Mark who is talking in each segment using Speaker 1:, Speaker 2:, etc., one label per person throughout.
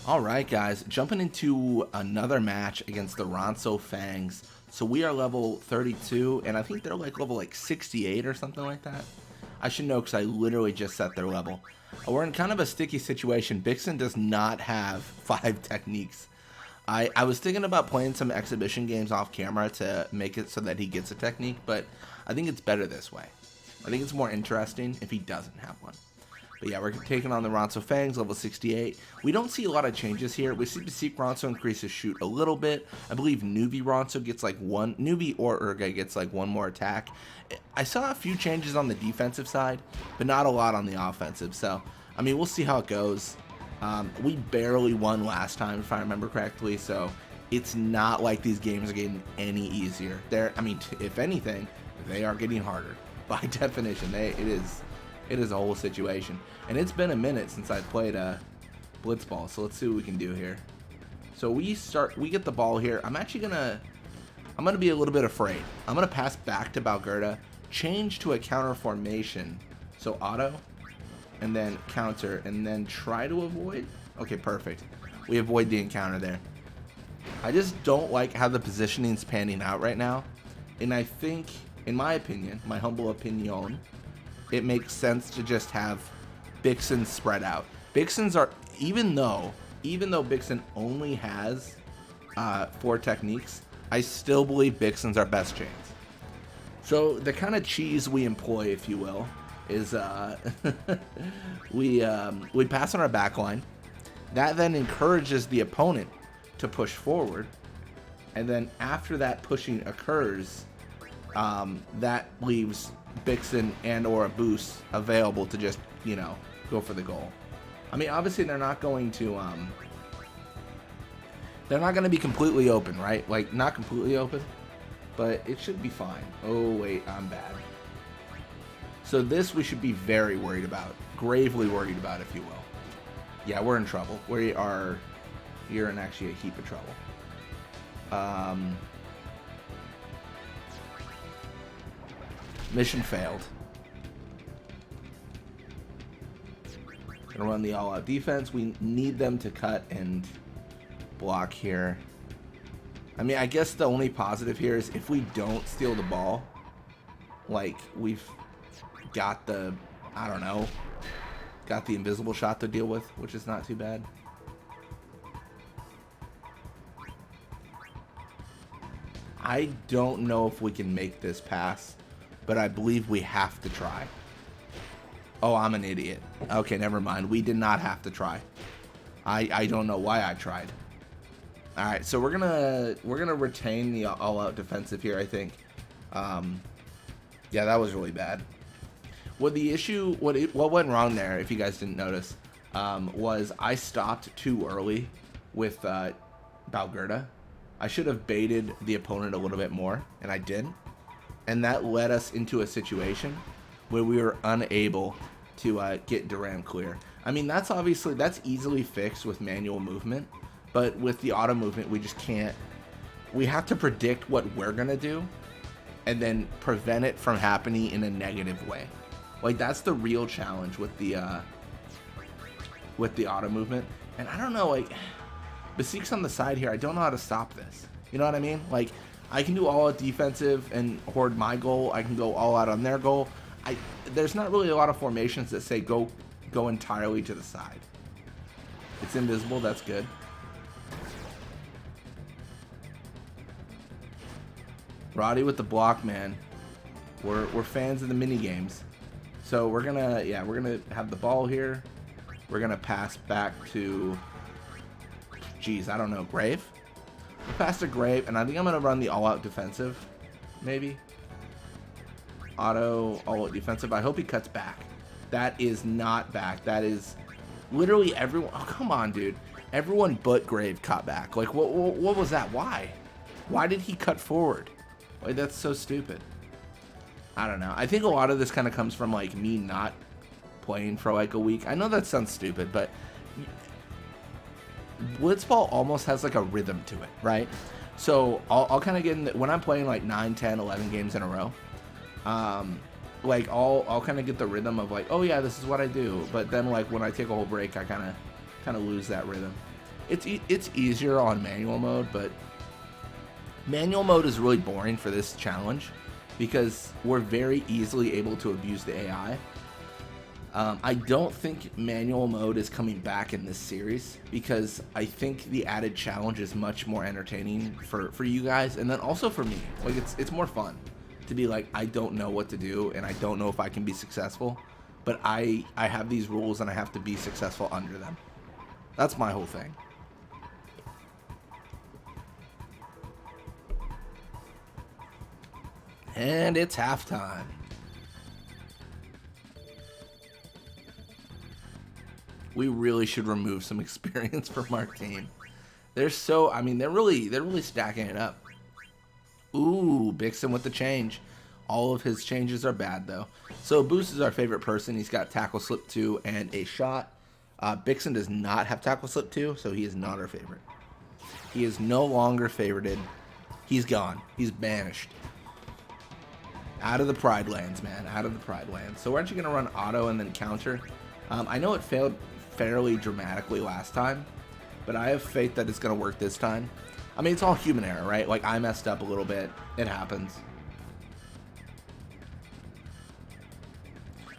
Speaker 1: Alright guys, jumping into another match against the Ronso Fangs. So we are level 32, and I think they're like level 68 or something like that. I should know because I literally just set their level. We're in kind of a sticky situation. Bixen does not have 5 techniques. I was thinking about playing some exhibition games off camera to make it so that he gets a technique, but I think it's better this way. I think it's more interesting if he doesn't have one. But yeah, we're taking on the Ronso Fangs, level 68. We don't see a lot of changes here. We see Seek Ronso increase his shoot a little bit. I believe Newbie Ronso gets like one, Newbie or Urga gets like one more attack. I saw a few changes on the defensive side, but not a lot on the offensive. So, I mean, we'll see how it goes. We barely won last time, if I remember correctly. So, it's not like these games are getting any easier. I mean, if anything, they are getting harder. By definition, it is a whole situation. And it's been a minute since I played Blitzball, so let's see what we can do here. So we get the ball here. I'm gonna be a little bit afraid. I'm gonna pass back to Balgerda, change to a counter formation. So auto, and then counter, and then try to avoid. Okay, perfect. We avoid the encounter there. I just don't like how the positioning's panning out right now. And I think, in my opinion, my humble opinion, it makes sense to just have Bixen spread out. Bixen's are, even though Bixen only has 4 techniques, I still believe Bixen's our best chance. So the kind of cheese we employ, if you will, is we pass on our back line. That then encourages the opponent to push forward, and then after that pushing occurs, that leaves Bixen and or a boost available to just, go for the goal. I mean, obviously they're not going to be completely open, right? Like, not completely open, but it should be fine. Oh wait, I'm bad. So this we should be very worried about, gravely worried about, if you will. Yeah, we're in trouble. You're in actually a heap of trouble. Mission failed. Gonna run the all-out defense. We need them to cut and block here. I mean, I guess the only positive here is if we don't steal the ball, like, we've got the, I don't know, got the invisible shot to deal with, which is not too bad. I don't know if we can make this pass, but I believe we have to try. Oh, I'm an idiot. Okay, never mind. We did not have to try. I don't know why I tried. All right, so we're gonna retain the all-out defensive here, I think. Yeah, that was really bad. What went wrong there, if you guys didn't notice, was I stopped too early with Balgerda. I should have baited the opponent a little bit more, and I didn't. And that led us into a situation where we were unable to get Duran clear. I mean, that's easily fixed with manual movement, but with the auto movement, we just can't. We have to predict what we're gonna do, and then prevent it from happening in a negative way. Like, that's the real challenge with the auto movement. And I don't know, like, Basic's on the side here. I don't know how to stop this. You know what I mean? Like, I can do all out defensive and hoard my goal. I can go all out on their goal. There's not really a lot of formations that say go entirely to the side. It's invisible. That's good. Roddy with the block, man. We're fans of the mini games. So we're gonna have the ball here. We're gonna pass back to, geez, I don't know, Grave. We'll pass to Grave, and I think I'm gonna run the all-out defensive, maybe. Auto all-out defensive. I hope he cuts back. That is not back. That is literally everyone. Oh, come on, dude. Everyone but Grave cut back. Like, what was that? Why? Why did he cut forward? Like, that's so stupid. I don't know. I think a lot of this kind of comes from, like, me not playing for like a week. I know that sounds stupid, but Blitzball almost has like a rhythm to it, right? So I'll kind of get in when I'm playing like 9, 10, 11 games in a row. Like I'll kind of get the rhythm of like, oh yeah, this is what I do. But then like when I take a whole break, I kind of lose that rhythm. It's easier on manual mode, but manual mode is really boring for this challenge because we're very easily able to abuse the AI. I don't think manual mode is coming back in this series because I think the added challenge is much more entertaining for you guys, and then also for me. Like it's more fun to be like, I don't know what to do and I don't know if I can be successful, but I have these rules and I have to be successful under them. That's my whole thing. And it's halftime. We really should remove some experience from our team. They're so, I mean, they're really stacking it up. Ooh, Bixen with the change. All of his changes are bad though. So Boost is our favorite person. He's got tackle slip 2 and a shot. Bixen does not have tackle slip 2, so he is not our favorite. He is no longer favorited. He's gone. He's banished. Out of the Pride Lands, man. Out of the Pride Lands. So we're actually going to run auto and then counter. I know it failed fairly dramatically last time, but I have faith that it's going to work this time. I mean, it's all human error, right? Like, I messed up a little bit. It happens.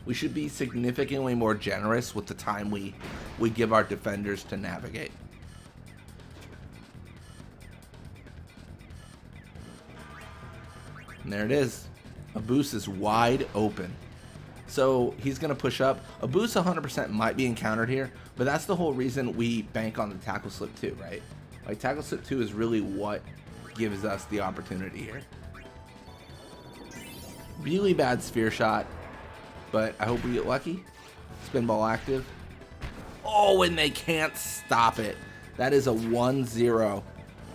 Speaker 1: We should be significantly more generous with the time we give our defenders to navigate. And there it is. Abus is wide open. So he's going to push up. Abus 100% might be encountered here, but that's the whole reason we bank on the tackle slip 2, right? Like, tackle slip 2 is really what gives us the opportunity here. Really bad sphere shot, but I hope we get lucky. Spin ball active. Oh, and they can't stop it. That is a 1-0.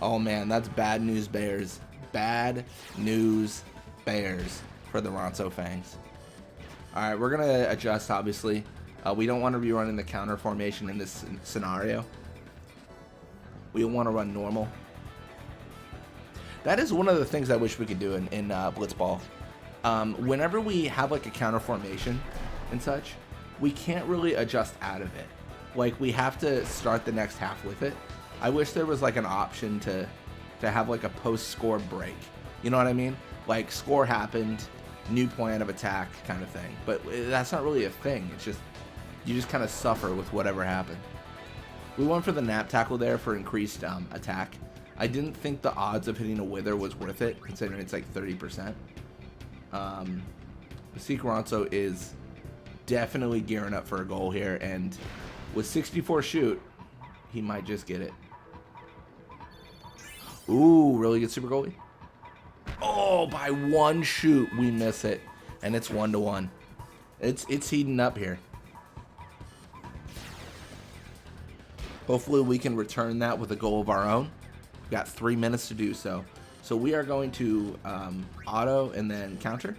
Speaker 1: Oh, man, that's bad news Bears. Bad news Bears for the Ronso Fangs. All right, we're going to adjust, obviously. We don't want to be running the counter formation in this scenario. We want to run normal. That is one of the things I wish we could do in Blitzball. Whenever we have like a counter formation and such, we can't really adjust out of it. Like, we have to start the next half with it. I wish there was like an option to have like a post-score break. You know what I mean? Like, score happened, new plan of attack kind of thing. But that's not really a thing. It's just, you just kind of suffer with whatever happened. We went for the nap tackle there for increased attack. I didn't think the odds of hitting a wither was worth it, considering it's like 30%. Seek Ronso is definitely gearing up for a goal here, and with 64 shoot, he might just get it. Ooh, really good super goalie. Oh, by one shoot, we miss it, and it's 1-1. It's heating up here. Hopefully we can return that with a goal of our own. We've got 3 minutes to do so. So we are going to auto and then counter.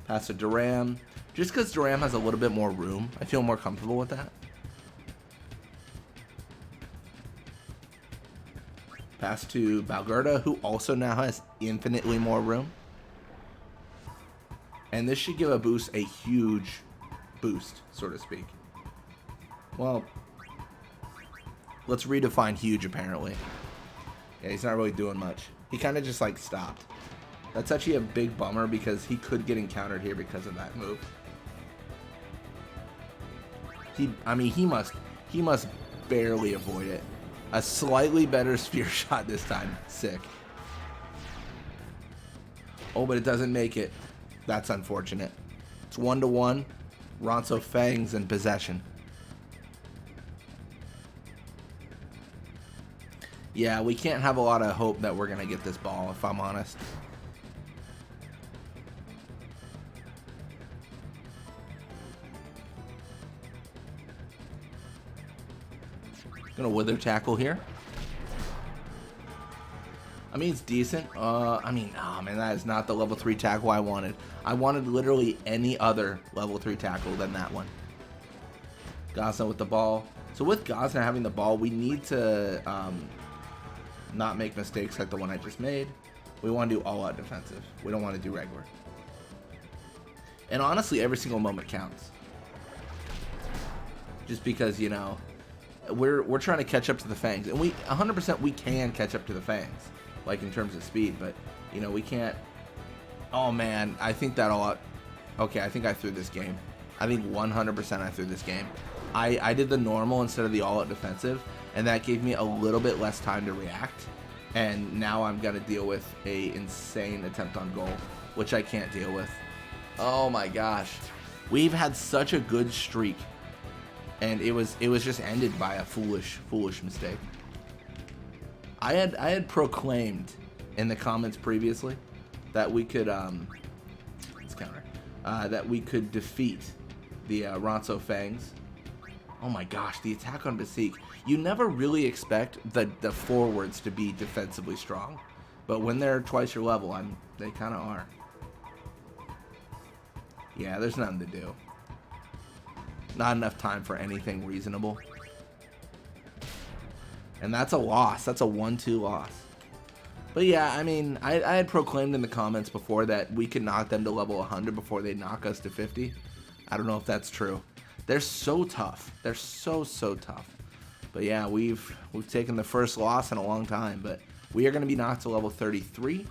Speaker 1: Pass to Duram. Just because Duram has a little bit more room, I feel more comfortable with that. Pass to Balgerda, who also now has infinitely more room. And this should give a boost a huge boost, so to speak. Well, let's redefine huge, apparently. Yeah, he's not really doing much. He kind of just, like, stopped. That's actually a big bummer because he could get encountered here because of that move. He must barely avoid it. A slightly better spear shot this time. Sick. Oh, but it doesn't make it. That's unfortunate. It's 1-1. Ronso Fangs in possession. Yeah, we can't have a lot of hope that we're going to get this ball, if I'm honest. Gonna wither tackle here. I mean, it's decent. Oh man, that is not the level 3 tackle I wanted. I wanted literally any other level 3 tackle than that one. Gosna with the ball. So with Gosna having the ball, we need to not make mistakes like the one I just made. We want to do all-out defensive. We don't want to do regular. And honestly, every single moment counts. just because, you know, we're trying to catch up to the Fangs, and we 100% we can catch up to the Fangs, like in terms of speed, but you know we can't. Oh man, I think that'll. Okay, I think I threw this game. I think 100% I threw this game. I did the normal instead of the all-out defensive, and that gave me a little bit less time to react. And now I'm gonna deal with a insane attempt on goal, which I can't deal with. Oh my gosh, we've had such a good streak. And it was just ended by a foolish mistake. I had proclaimed in the comments previously that we could let's counter that we could defeat the Ronso Fangs. Oh my gosh, the attack on Basik. You never really expect the forwards to be defensively strong, but when they're twice your level, they kind of are. Yeah, there's nothing to do. Not enough time for anything reasonable. And that's a loss. That's a 1-2 loss. But yeah, I mean, I had proclaimed in the comments before that we could knock them to level 100 before they knock us to 50. I don't know if that's true. They're so tough. They're so tough. But yeah, we've taken the first loss in a long time. But we are going to be knocked to level 33.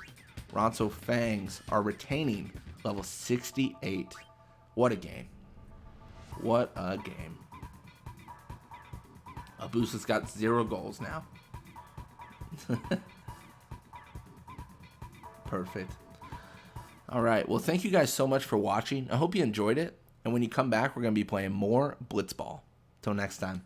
Speaker 1: Ronso Fangs are retaining level 68. What a game. What a game. Abusa's got 0 goals now. Perfect. Alright, well thank you guys so much for watching. I hope you enjoyed it. And when you come back, we're going to be playing more Blitzball. Till next time.